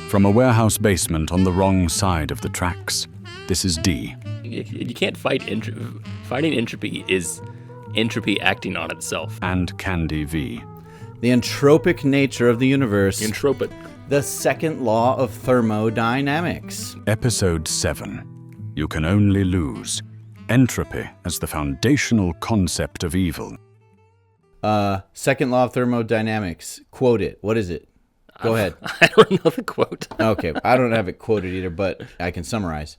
From a warehouse basement on the wrong side of the tracks, this is D. You can't fight entropy. Fighting entropy is entropy acting on itself. And Candy V. The entropic nature of the universe. Entropic. The second law of thermodynamics. Episode 7. You can only lose. Entropy as the foundational concept of evil. Second law of thermodynamics. Quote it. What is it? Go ahead. I don't know the quote. Okay, I don't have it quoted either, but I can summarize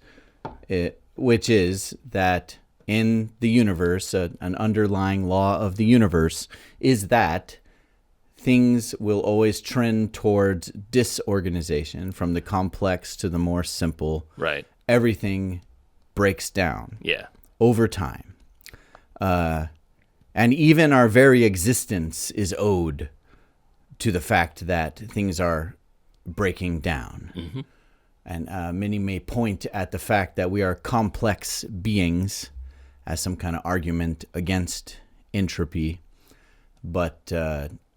it, which is that in the universe, an underlying law of the universe is that things will always trend towards disorganization, from the complex to the more simple. Right. Everything breaks down. Yeah. Over time. And even our very existence is owed to the fact that things are breaking down. Mm-hmm. And many may point at the fact that we are complex beings as some kind of argument against entropy. But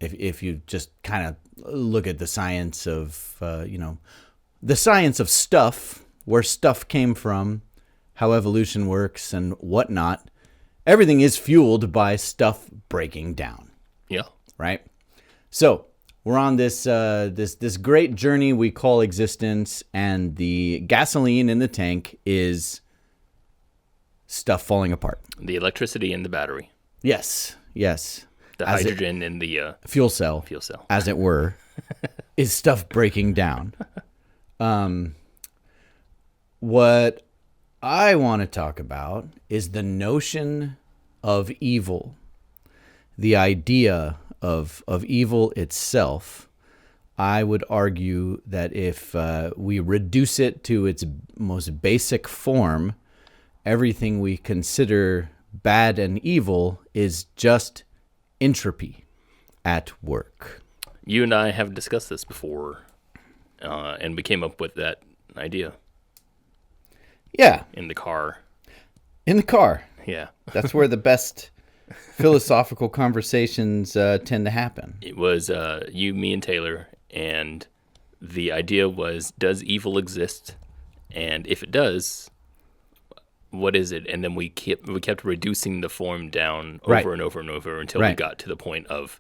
if you just kind of look at the science of, the science of stuff, where stuff came from, how evolution works and whatnot, everything is fueled by stuff breaking down. Yeah. Right? So we're on this this great journey we call existence, and the gasoline in the tank is stuff falling apart. The electricity in the battery. Yes. The hydrogen in the fuel cell, as it were, is stuff breaking down. What I want to talk about is the notion of evil, the idea of evil itself. I would argue that if we reduce it to its most basic form, everything we consider bad and evil is just entropy at work. You and I have discussed this before, and we came up with that idea. Yeah. In the car. Yeah. That's where the best philosophical conversations tend to happen. It was you, me, and Taylor, and the idea was, does evil exist? And if it does, what is it? And then we kept reducing the form down over and over and over until we got to the point of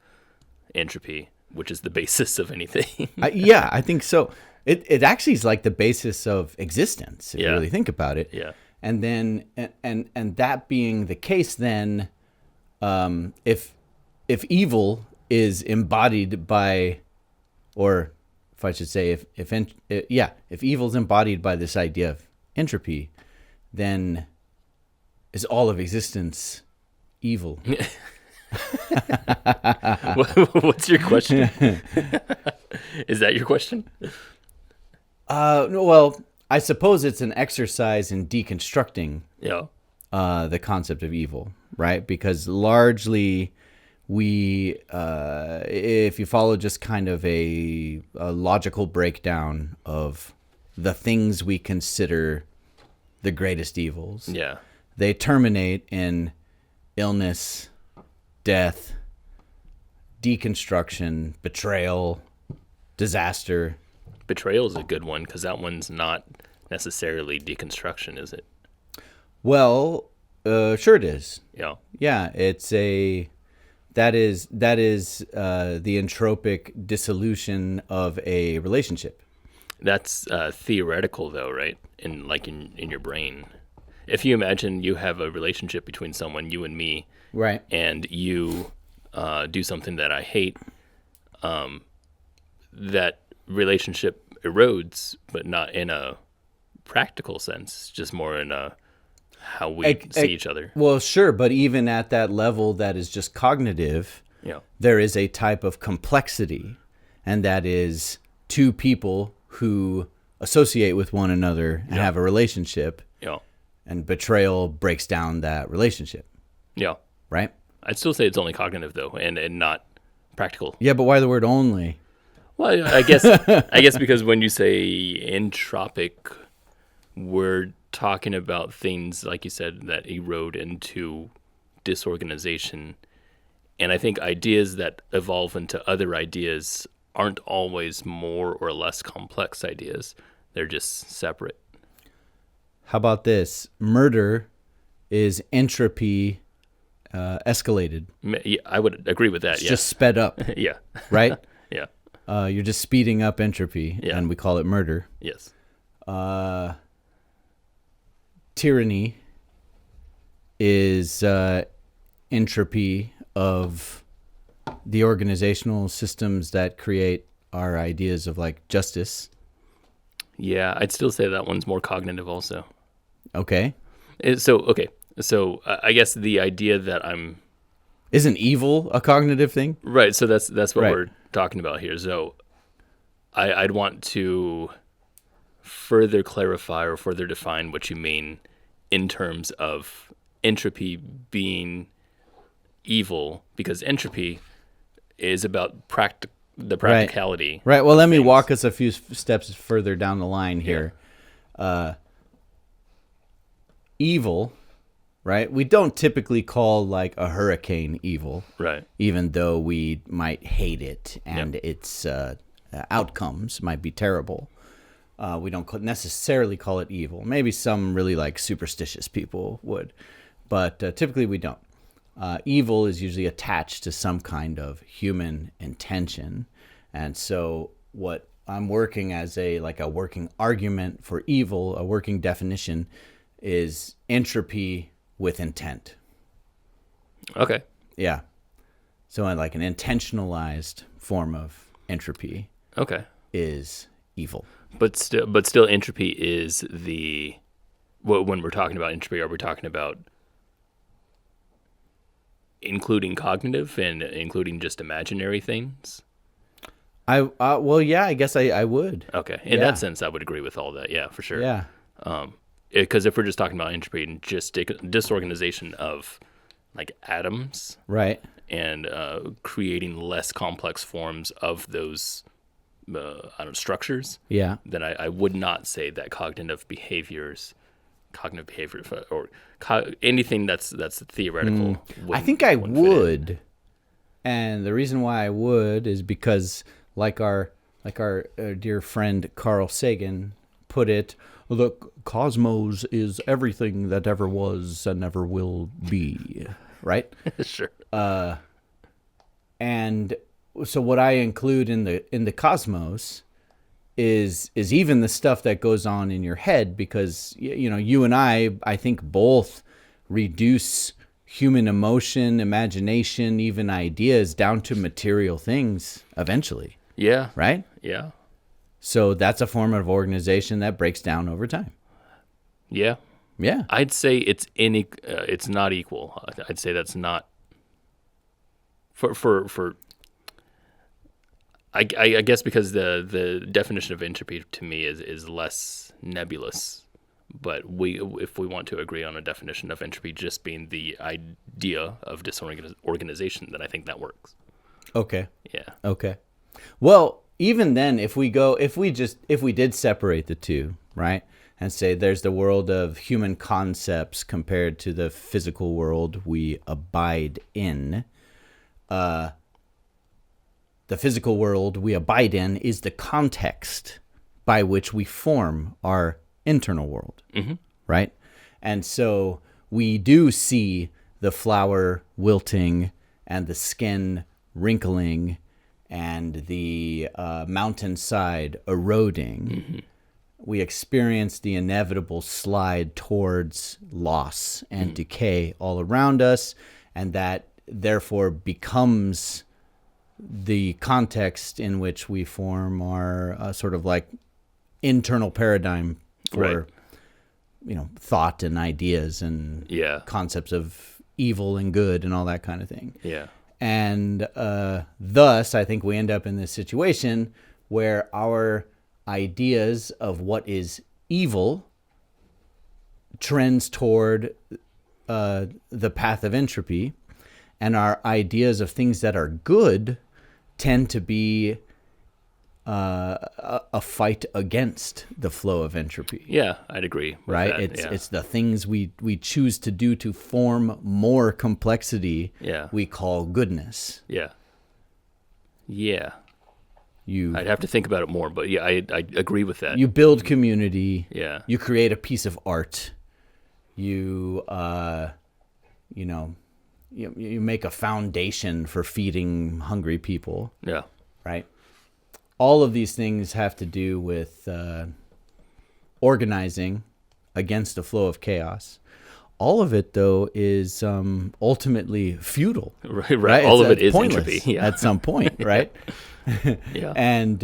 entropy, which is the basis of anything. Yeah, I think so. It actually is like the basis of existence, if you really think about it. Yeah. And then and that being the case, then if evil is embodied by, or if I should say, if evil is embodied by this idea of entropy, then is all of existence evil? What's your question? Is that your question? Well, I suppose it's an exercise in deconstructing the concept of evil, right? Because largely we, if you follow just kind of a logical breakdown of the things we consider the greatest evils, they terminate in illness, death, deconstruction, betrayal, disaster. Betrayal is a good one, because that one's not necessarily deconstruction, is it? Well, sure it is. Yeah. Yeah, that is the entropic dissolution of a relationship. That's theoretical, though, right? In your brain. If you imagine you have a relationship between someone, you and me, right, and you do something that I hate, that relationship erodes, but not in a practical sense, just more in a how we see each other. Well, sure, but even at that level that is just cognitive, there is a type of complexity, and that is two people who associate with one another and have a relationship, and betrayal breaks down that relationship. Yeah. Right? I'd still say it's only cognitive, though, and not practical. Yeah, but why the word only? Well, I guess because when you say entropic, we're talking about things, like you said, that erode into disorganization. And I think ideas that evolve into other ideas aren't always more or less complex ideas. They're just separate. How about this? Murder is entropy escalated. Yeah, I would agree with that. It's Yeah. just sped up, Yeah. right? Yeah. You're just speeding up entropy, Yeah. and we call it murder. Yes. Tyranny is entropy of the organizational systems that create our ideas of like justice. Yeah, I'd still say that one's more cognitive also. Okay. So I guess the idea that I'm Isn't evil a cognitive thing? right. So that's what Right. we're talking about here. So I'd want to further clarify or further define what you mean in terms of entropy being evil, because entropy is about the practicality. Right. Well, let me things. walk us a few steps further down the line here. Evil, right? We don't typically call like a hurricane evil, Right. even though we might hate it and its outcomes might be terrible. We don't necessarily call it evil. Maybe some really like superstitious people would, but typically we don't. Evil is usually attached to some kind of human intention, and so what I'm working as a working argument for evil, a working definition, is entropy with intent. Okay. Yeah. So like an intentionalized form of entropy Okay. is evil. But still, entropy is the. When we're talking about entropy, are we talking about including cognitive and including just imaginary things? Well, yeah, I guess I would. Okay. In Yeah. that sense, I would agree with all that. Yeah, for sure. Yeah. Because if we're just talking about entropy and just disorganization of like atoms Right. and creating less complex forms of those structures, Yeah. then I would not say that cognitive behavior or anything that's theoretical. I think I wouldn't fit in. would. And the reason why I would is because like our dear friend Carl Sagan put it, the cosmos is everything that ever was and ever will be, right? Sure. And so what I include in the cosmos is even the stuff that goes on in your head, because you and I think both reduce human emotion, imagination, even ideas down to material things eventually, Yeah. right? Yeah. So that's a form of organization that breaks down over time. Yeah. Yeah. I'd say it's not equal. I'd say that's not for I guess because the definition of entropy to me is less nebulous. But if we want to agree on a definition of entropy just being the idea of disorganization, then I think that works. Okay. Yeah. Okay. Well, even then, if we did separate the two, right, and say there's the world of human concepts compared to the physical world we abide in, the physical world we abide in is the context by which we form our internal world, right? And so we do see the flower wilting and the skin wrinkling and the mountainside eroding. We experience the inevitable slide towards loss and decay all around us, and that therefore becomes the context in which we form our sort of like internal paradigm for thought and ideas and concepts of evil and good and all that kind of thing. Yeah. And thus, I think we end up in this situation where our ideas of what is evil trends toward the path of entropy, and our ideas of things that are good tend to be a fight against the flow of entropy. Yeah, I'd agree with Right? that. It's the things we choose to do to form more complexity Yeah. we call goodness. Yeah. Yeah. I'd have to think about it more, but yeah, I agree with that. You build community. Yeah. You create a piece of art. You you make a foundation for feeding hungry people. Yeah. Right. All of these things have to do with organizing against a flow of chaos. All of it, though, is ultimately futile. Right. All of it is entropy. Yeah. At some point, right? Yeah. And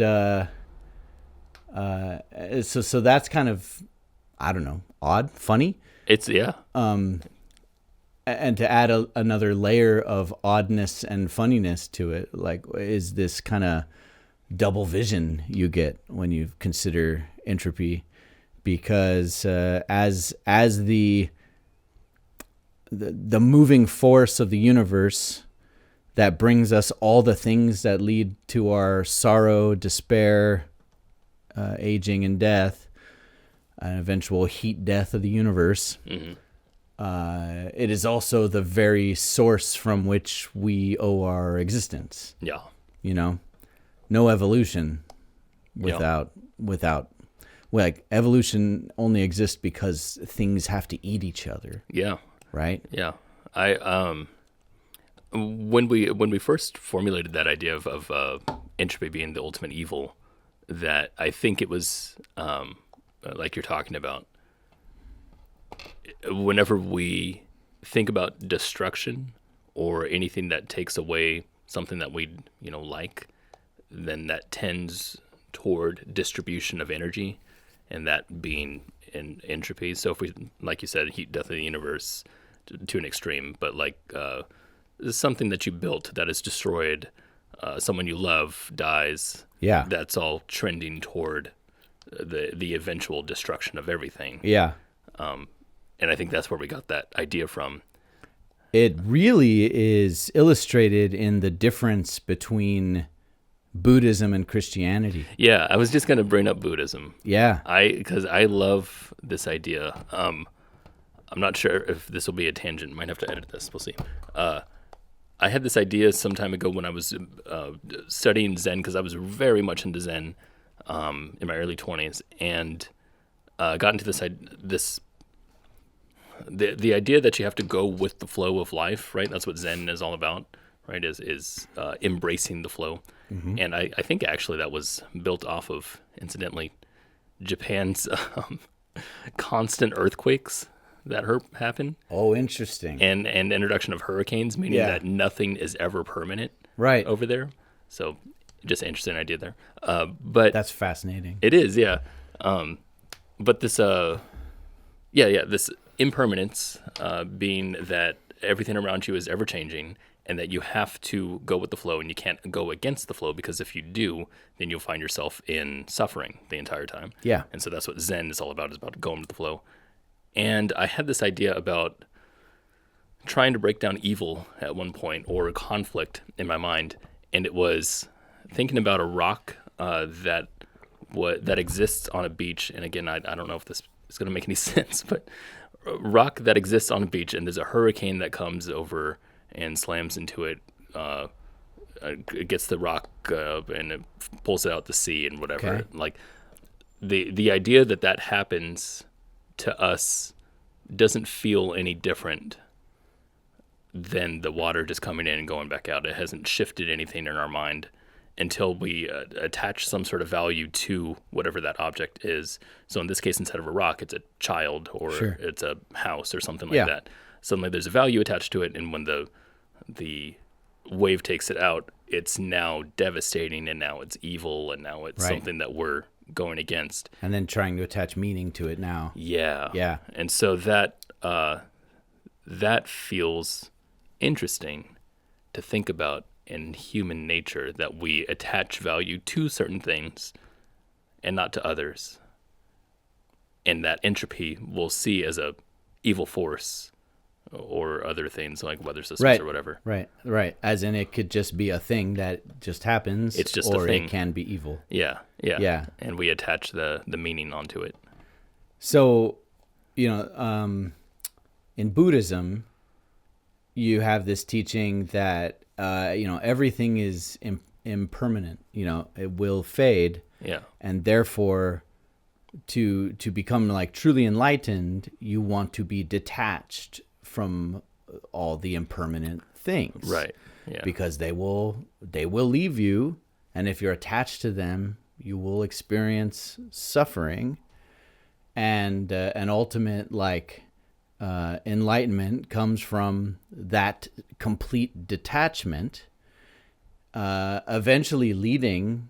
so that's kind of, I don't know, odd, funny. It's yeah. And to add another layer of oddness and funniness to it, like, is this kind of double vision you get when you consider entropy, because as the moving force of the universe that brings us all the things that lead to our sorrow, despair, aging, and death, an eventual heat death of the universe. Mm-hmm. It is also the very source from which we owe our existence. Yeah. No evolution without like, evolution only exists because things have to eat each other. Yeah. Right? Yeah. I when we first formulated that idea of entropy being the ultimate evil, that I think it was like you're talking about. Whenever we think about destruction or anything that takes away something that we like, then that tends toward distribution of energy, and that being in entropy. So if we, like you said, heat death of the universe to an extreme, but like something that you built that is destroyed, someone you love dies. Yeah. That's all trending toward the eventual destruction of everything. Yeah. And I think that's where we got that idea from. It really is illustrated in the difference between Buddhism and Christianity. Yeah, I was just going to bring up Buddhism. Yeah. Because I love this idea. I'm not sure if this will be a tangent. Might have to edit this. We'll see. I had this idea some time ago when I was studying Zen, because I was very much into Zen in my early 20s, and got into the idea that you have to go with the flow of life, right? That's what Zen is all about, right? Is embracing the flow. Mm-hmm. And I think actually that was built off of, incidentally, Japan's constant earthquakes that happen. Oh, interesting. And introduction of hurricanes, meaning that nothing is ever permanent right over there. So just an interesting idea there. But that's fascinating. It is, yeah. But this, this impermanence, being that everything around you is ever changing, and that you have to go with the flow, and you can't go against the flow, because if you do, then you'll find yourself in suffering the entire time. Yeah. And so that's what Zen is all about, is about going with the flow. And I had this idea about trying to break down evil at one point, or conflict in my mind, and it was thinking about a rock that exists on a beach. And again, I don't know if this is going to make any sense, but a rock that exists on a beach, and there's a hurricane that comes over and slams into it, it gets the rock and it pulls it out to sea and whatever. Okay. Like the idea that happens to us doesn't feel any different than the water just coming in and going back out. It hasn't shifted anything in our mind until we attach some sort of value to whatever that object is. So in this case, instead of a rock, it's a child, or Sure. it's a house or something like that. Suddenly there's a value attached to it, and when the wave takes it out, it's now devastating, and now it's evil, and now it's something that we're going against. And then trying to attach meaning to it now. Yeah. Yeah. And so that feels interesting to think about in human nature, that we attach value to certain things and not to others. And that entropy we'll see as a evil force, or other things like weather systems or whatever. Right. As in, it could just be a thing that just happens. It's just or a thing. It can be evil. Yeah. And we attach the meaning onto it. So, in Buddhism, you have this teaching that everything is impermanent. It will fade. Yeah. And therefore, to become like truly enlightened, you want to be detached from all the impermanent things. Right. Yeah. Because they will leave you, and if you're attached to them, you will experience suffering, and an ultimate enlightenment comes from that complete detachment, eventually leading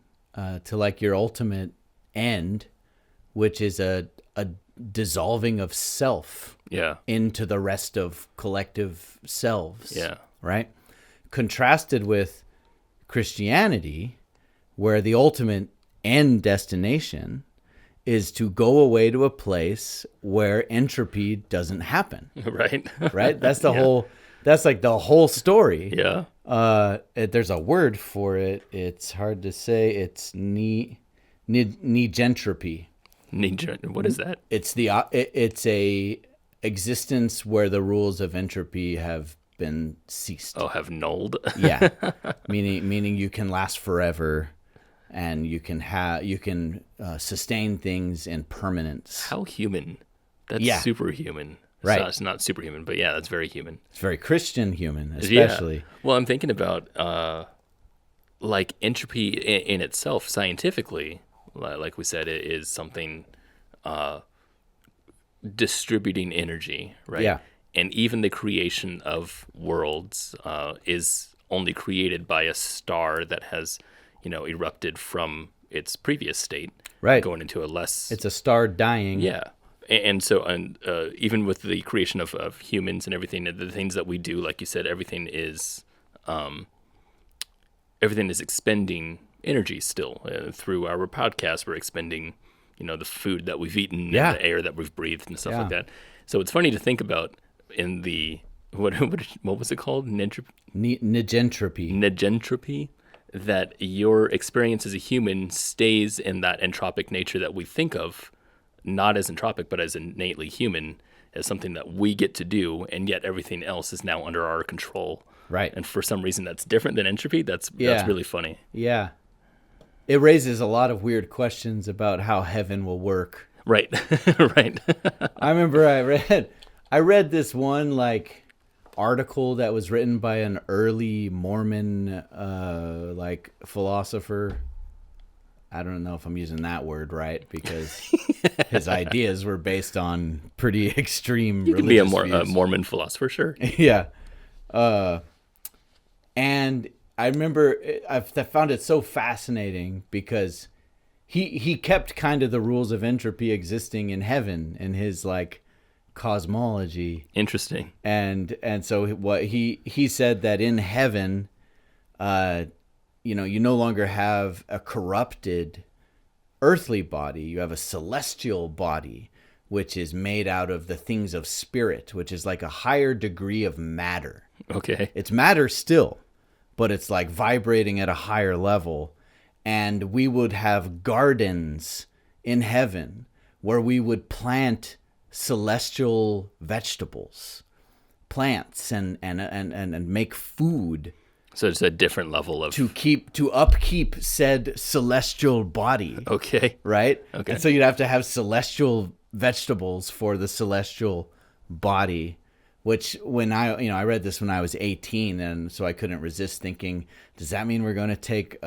to like your ultimate end, which is a dissolving of self into the rest of collective selves. Yeah. Right? Contrasted with Christianity, where the ultimate end destination is to go away to a place where entropy doesn't happen. Right. Right? That's that's like the whole story. Yeah. There's a word for it. It's hard to say. It's negentropy. What is that? It's a existence where the rules of entropy have been ceased. Oh, have nulled? Yeah. Meaning you can last forever, and you can sustain things in permanence. How human. That's superhuman. Right. So it's not superhuman, but yeah, that's very human. It's very Christian human, especially. Yeah. Well, I'm thinking about like entropy in itself scientifically. Like we said, it is something distributing energy, right? Yeah. And even the creation of worlds is only created by a star that has, erupted from its previous state, Right. going into a less. It's a star dying. Yeah. And so, even with the creation of humans and everything, the things that we do, like you said, everything is expending energy still. Through our podcast, we're expending, the food that we've eaten and the air that we've breathed and stuff like that. So it's funny to think about in the, what was it called? Negentropy. Negentropy, that your experience as a human stays in that entropic nature that we think of, not as entropic, but as innately human, as something that we get to do, and yet everything else is now under our control. Right. And for some reason that's different than entropy. That's really funny. Yeah. It raises a lot of weird questions about how heaven will work. Right. Right. I remember I read this one article that was written by an early Mormon philosopher. I don't know if I'm using that word right, because his ideas were based on pretty extreme You can religious be a views. Mormon philosopher, sure. Yeah. And I remember I found it so fascinating because he kept kind of the rules of entropy existing in heaven in his cosmology. Interesting. And so what he said that in heaven, you no longer have a corrupted earthly body. You have a celestial body, which is made out of the things of spirit, which is like a higher degree of matter. Okay. It's matter still, but it's like vibrating at a higher level. And we would have gardens in heaven where we would plant celestial vegetables, plants, and make food. So it's a different level of to upkeep said celestial body. Okay. Right? Okay. And so you'd have to have celestial vegetables for the celestial body, which when I read this when I was 18, and so I couldn't resist thinking, does that mean we're going to take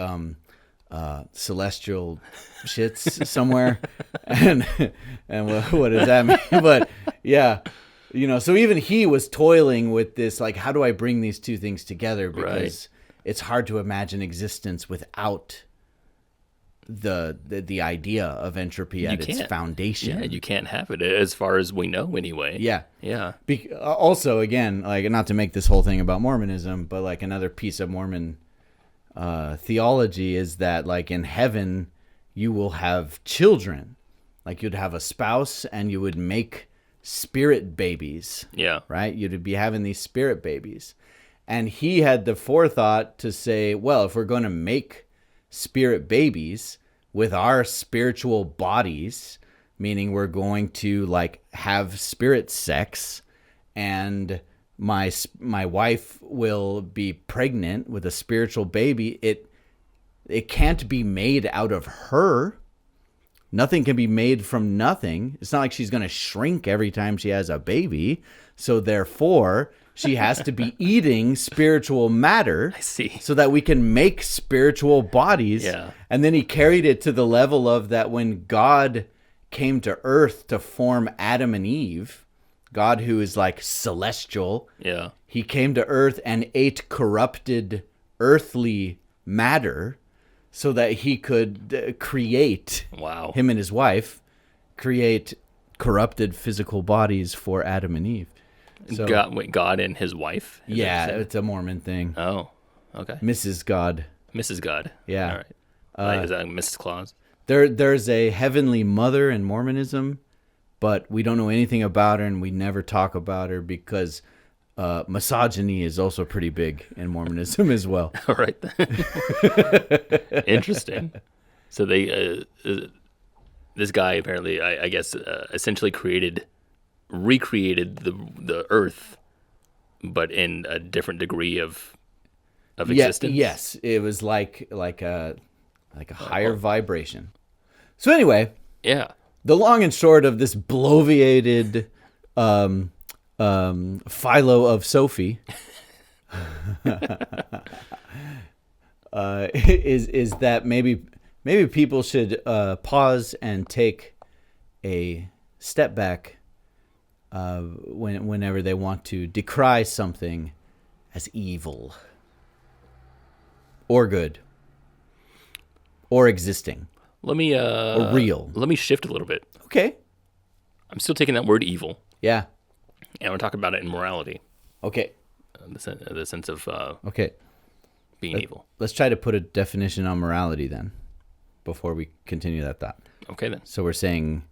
celestial shits somewhere? and what does that mean? But yeah, so even he was toiling with this, how do I bring these two things together? Because it's hard to imagine existence without the idea of entropy at its foundation. Yeah, you can't have it as far as we know anyway. Yeah. Yeah. Also, again, not to make this whole thing about Mormonism, but another piece of Mormon theology is that in heaven you will have children. You'd have a spouse and you would make spirit babies. Yeah. Right? You'd be having these spirit babies. And he had the forethought to say, well, if we're going to make spirit babies with our spiritual bodies, meaning we're going to have spirit sex, and my wife will be pregnant with a spiritual baby, It can't be made out of her. Nothing can be made from nothing. It's not like she's going to shrink every time she has a baby. So therefore, she has to be eating spiritual matter. I see. So that we can make spiritual bodies. Yeah. And then he carried it to the level of that when God came to earth to form Adam and Eve, God who is like celestial, Yeah. he came to earth and ate corrupted earthly matter so that he could create, Wow. him and his wife, create corrupted physical bodies for Adam and Eve. So, God and his wife? Is that yeah, what you said? it's a Mormon thing. Oh, okay. Mrs. God. Mrs. God. Yeah. All right. Is that Mrs. Claus? There's a heavenly mother in Mormonism, but we don't know anything about her, and we never talk about her because misogyny is also pretty big in Mormonism as well. All right. Interesting. So they, this guy apparently, I guess, essentially recreated the Earth, but in a different degree of existence. Yes, it was like a higher vibration. So anyway, Yeah. the long and short of this bloviated Philo of Sophie is that maybe people should pause and take a step back whenever they want to decry something as evil or good or existing Let me or real. Let me shift a little bit. Okay. I'm still taking that word evil, Yeah. and we're talking about it in morality, Okay. the sense of Okay. being evil. Let's try to put a definition on morality then before we continue that thought. Okay, then. So we're saying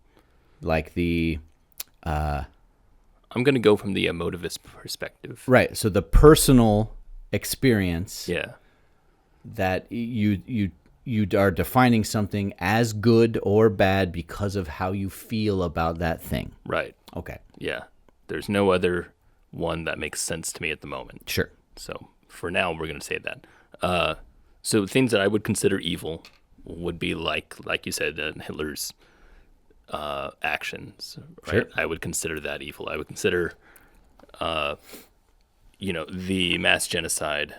like I'm going to go from the emotivist perspective. right. So the personal experience Yeah. that you are defining something as good or bad because of how you feel about that thing. Right. Okay. Yeah. There's no other one that makes sense to me at the moment. Sure. So for now, we're going to say that. So things that I would consider evil would be like you said, Hitler's actions. Right. Sure. I would consider that evil. I would consider, the mass genocide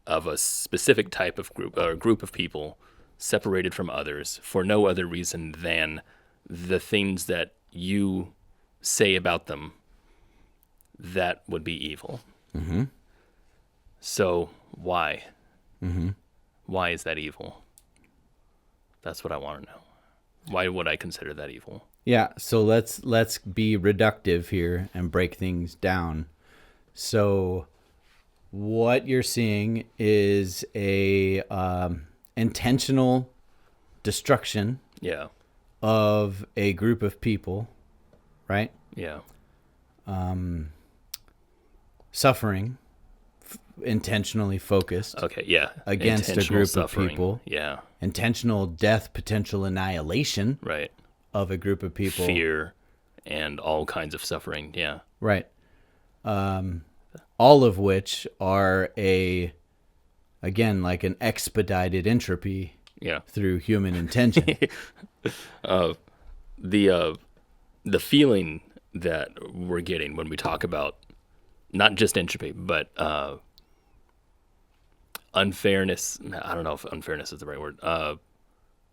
of a specific type of group of people separated from others for no other reason than the things that you say about them. That would be evil. Mm-hmm. So why? Mm-hmm. Why is that evil? That's what I want to know. Why would I consider that evil? Yeah, so let's be reductive here and break things down. So what you're seeing is a intentional destruction Yeah. of a group of people, right? Yeah. Suffering, intentionally focused Okay. Yeah. against a Intentional group suffering. of people. Yeah. Intentional death, potential annihilation Right. of a group of people. Fear and all kinds of suffering. Yeah. Right. All of which are again, like an expedited entropy Yeah. through human intention. The feeling that we're getting when we talk about not just entropy, but unfairness. I don't know if unfairness is the right word.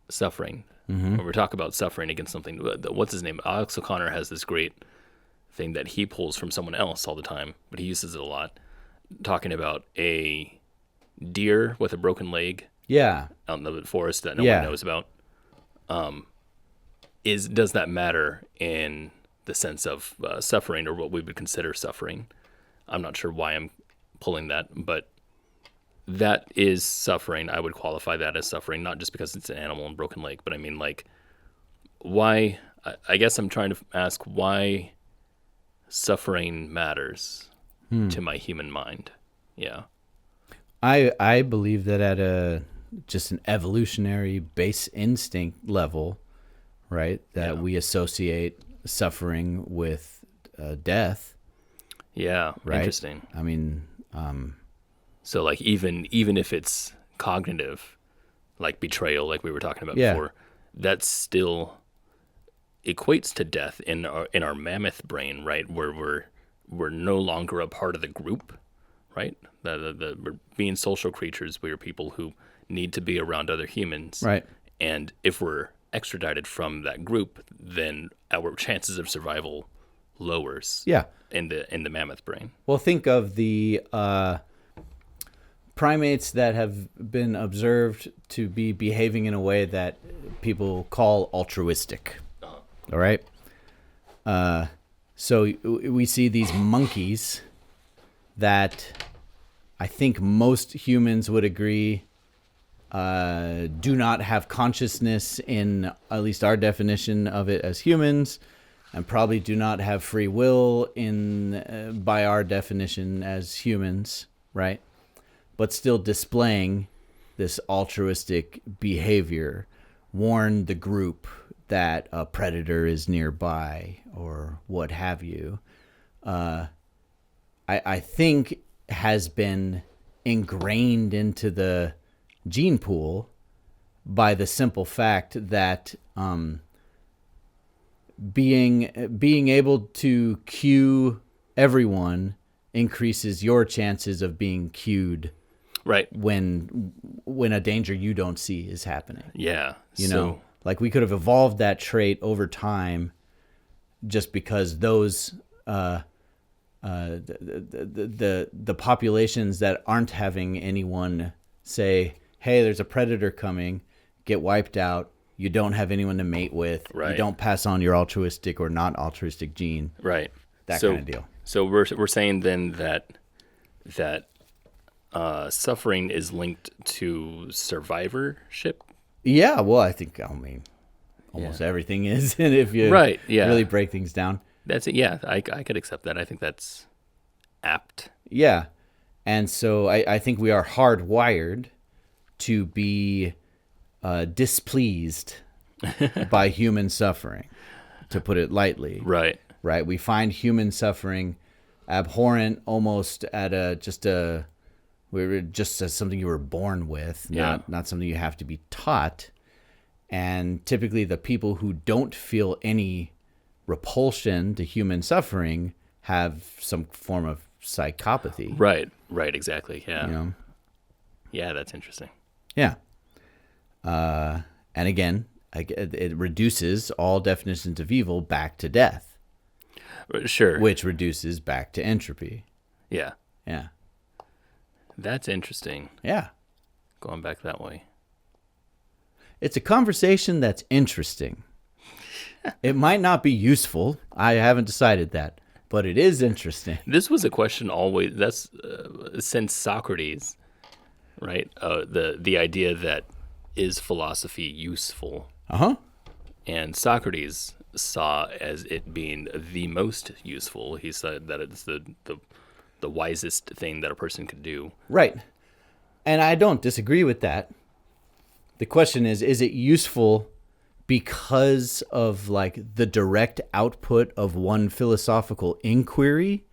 Suffering. Mm-hmm. When we talk about suffering against something, what's his name? Alex O'Connor has this great thing that he pulls from someone else all the time, but he uses it a lot, talking about a deer with a broken leg Yeah. out in the forest that no Yeah. one knows about. Does that matter in the sense of suffering or what we would consider suffering? I'm not sure why I'm pulling that, but that is suffering. I would qualify that as suffering, not just because it's an animal and broken leg, but I mean, like, why? I guess I'm trying to ask why suffering matters to my human mind. Yeah. I believe that at just an evolutionary base instinct level, right, that we associate suffering with death. Yeah. Right. Interesting. I mean, So like even if it's cognitive, like betrayal, like we were talking about Yeah. before, that still equates to death in our mammoth brain, right? Where we're no longer a part of the group, right? We're being social creatures. We are people who need to be around other humans, Right. and if we're extradited from that group, then our chances of survival lowers. Yeah. In the mammoth brain. Well, think of the primates that have been observed to be behaving in a way that people call altruistic. All right. So we see these monkeys that I think most humans would agree do not have consciousness in at least our definition of it as humans, and probably do not have free will in by our definition as humans, right? But still displaying this altruistic behavior, warn the group that a predator is nearby or what have you. I think has been ingrained into the gene pool by the simple fact that being able to cue everyone increases your chances of being cued, right, when a danger you don't see is happening. Yeah. You know, like we could have evolved that trait over time just because those the populations that aren't having anyone say, hey, there's a predator coming, get wiped out. You don't have anyone to mate with. Right. You don't pass on your altruistic or not altruistic gene. Right. That kind of deal. So we're saying then that suffering is linked to survivorship. Yeah, well, I mean, almost everything is, and if you Right, yeah. really break things down. That's it. Yeah, I could accept that. I think that's apt. Yeah. And so I think we are hardwired to be displeased by human suffering, to put it lightly. Right. Right. We find human suffering abhorrent, almost at just as something you were born with, not something you have to be taught. And typically the people who don't feel any repulsion to human suffering have some form of psychopathy. Right. Exactly. Yeah. You know? Yeah, that's interesting. Yeah. And again, it reduces all definitions of evil back to death. Sure. Which reduces back to entropy. Yeah. Yeah. That's interesting. Yeah. Going back that way. It's a conversation that's interesting. It might not be useful. I haven't decided that, but it is interesting. This was a question always. That's since Socrates, right? The idea that is philosophy useful? Uh-huh. And Socrates saw as it being the most useful. He said that it's the wisest thing that a person could do. Right. And I don't disagree with that. The question is it useful because of like the direct output of one philosophical inquiry,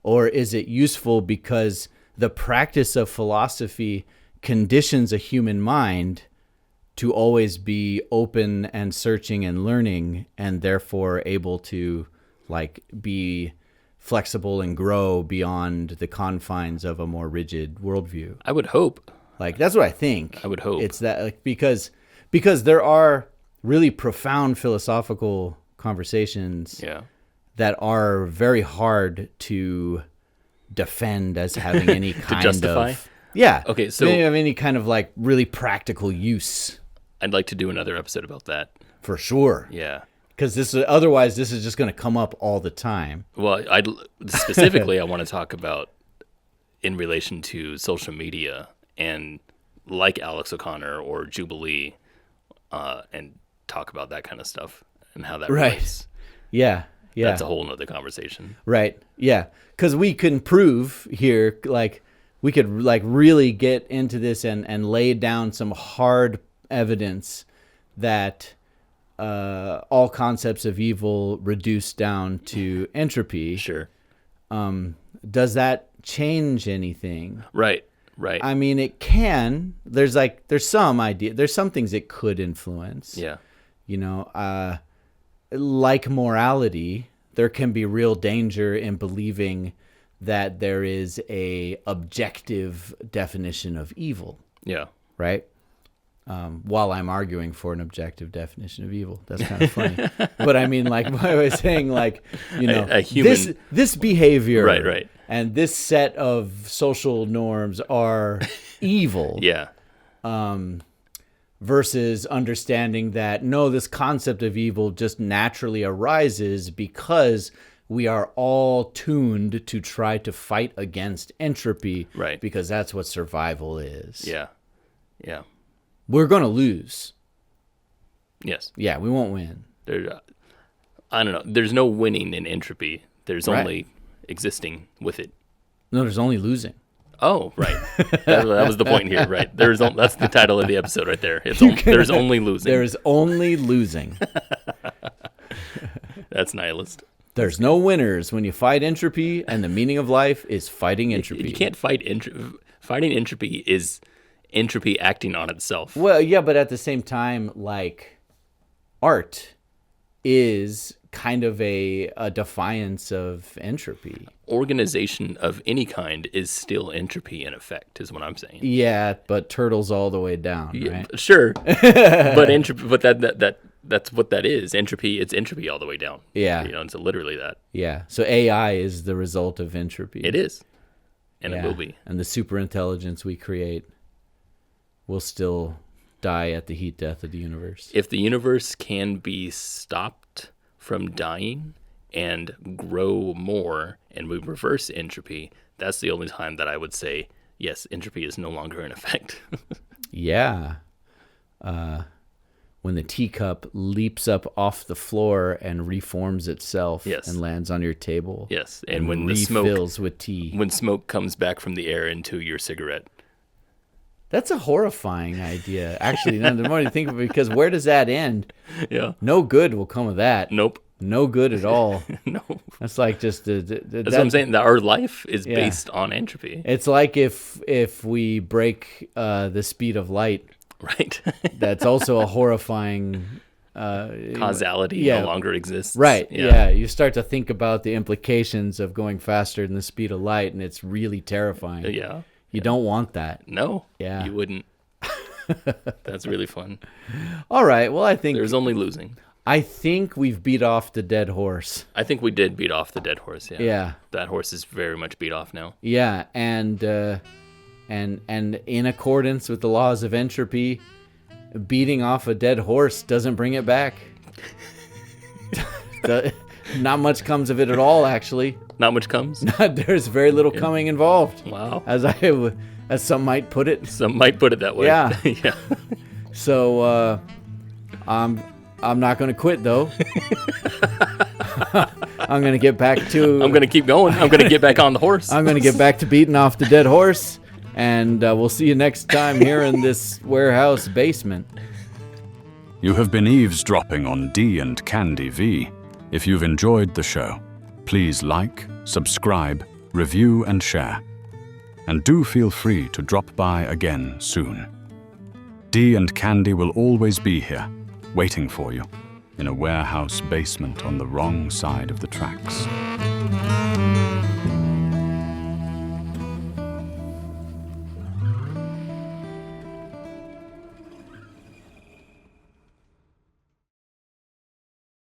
or is it useful because the practice of philosophy conditions a human mind to always be open and searching and learning, and therefore able to like be flexible and grow beyond the confines of a more rigid worldview? I would hope. Like, that's what I think. I would hope. It's that, like, because there are really profound philosophical conversations that are very hard to defend as having any kind justify? of... Yeah. Okay, so... They have any kind of, like, really practical use. I'd like to do another episode about that. For sure. Yeah. Because otherwise this is just going to come up all the time. Well, specifically, I want to talk about in relation to social media and like Alex O'Connor or Jubilee, and talk about that kind of stuff and how that relates. Yeah. That's a whole nother conversation. Right. Yeah. Because we can prove here, like, we could like really get into this and lay down some hard evidence that all concepts of evil reduce down to entropy. Sure. Does that change anything? Right. Right. I mean, it can. There's some idea. There's some things it could influence. Yeah. You know, like morality, there can be real danger in believing that there is a objective definition of evil. Yeah. Right? While I'm arguing for an objective definition of evil. That's kind of funny. But I mean, like, I was saying, like, you know, a human... this behavior right. and this set of social norms are evil. Yeah. Versus understanding that, no, this concept of evil just naturally arises because we are all tuned to try to fight against entropy. Right. Because that's what survival is. Yeah. Yeah. We're going to lose. Yes. Yeah, we won't win. I don't know. There's no winning in entropy. There's Right. only existing with it. No, there's only losing. Oh, right. that was the point here, right? That's the title of the episode right there. There's only losing. There's only losing. That's nihilist. There's no winners when you fight entropy, and the meaning of life is fighting entropy. You can't fight entropy. Fighting entropy is entropy acting on itself. Well, yeah, but at the same time, like, art is kind of a defiance of entropy. Organization of any kind is still entropy in effect, is what I'm saying. Yeah, but turtles all the way down, right? Sure. But entropy, but that's what that is. Entropy, it's entropy all the way down. Yeah. You know, it's literally that. Yeah. So AI is the result of entropy. It is. And Yeah. it will be. And the superintelligence we create will still die at the heat death of the universe. If the universe can be stopped from dying and grow more, and we reverse entropy, that's the only time that I would say, yes, entropy is no longer in effect. Yeah. When the teacup leaps up off the floor and reforms itself Yes. and lands on your table. Yes, and when the smoke refills with tea. when smoke comes back from the air into your cigarette. That's a horrifying idea. Actually, the more you think of it, because where does that end? Yeah. No good will come of that. Nope. No good at all. No. That's like just That's what I'm saying. That our life is Yeah. based on entropy. It's like if we break the speed of light. Right. That's also a horrifying Causality yeah. no longer exists. Right. Yeah. You start to think about the implications of going faster than the speed of light, and it's really terrifying. Yeah. You don't want that. No. Yeah. You wouldn't. That's really fun. All right. Well, I think Losing. I think we've beat off the dead horse. I think we did beat off the dead horse. Yeah. Yeah. That horse is very much beat off now. Yeah, and in accordance with the laws of entropy, beating off a dead horse doesn't bring it back. Not much comes of it at all, actually. Not much comes. There's very little coming involved. Wow. As some might put it. Some might put it that way. Yeah. Yeah. So I'm not going to quit though. I'm going to get back to. I'm going to keep going. I'm going to get back on the horse. I'm going to get back to beating off the dead horse, and we'll see you next time here in this warehouse basement. You have been eavesdropping on D and Candy V. If you've enjoyed the show, please like, subscribe, review, and share. And do feel free to drop by again soon. D and Candy will always be here, waiting for you, in a warehouse basement on the wrong side of the tracks.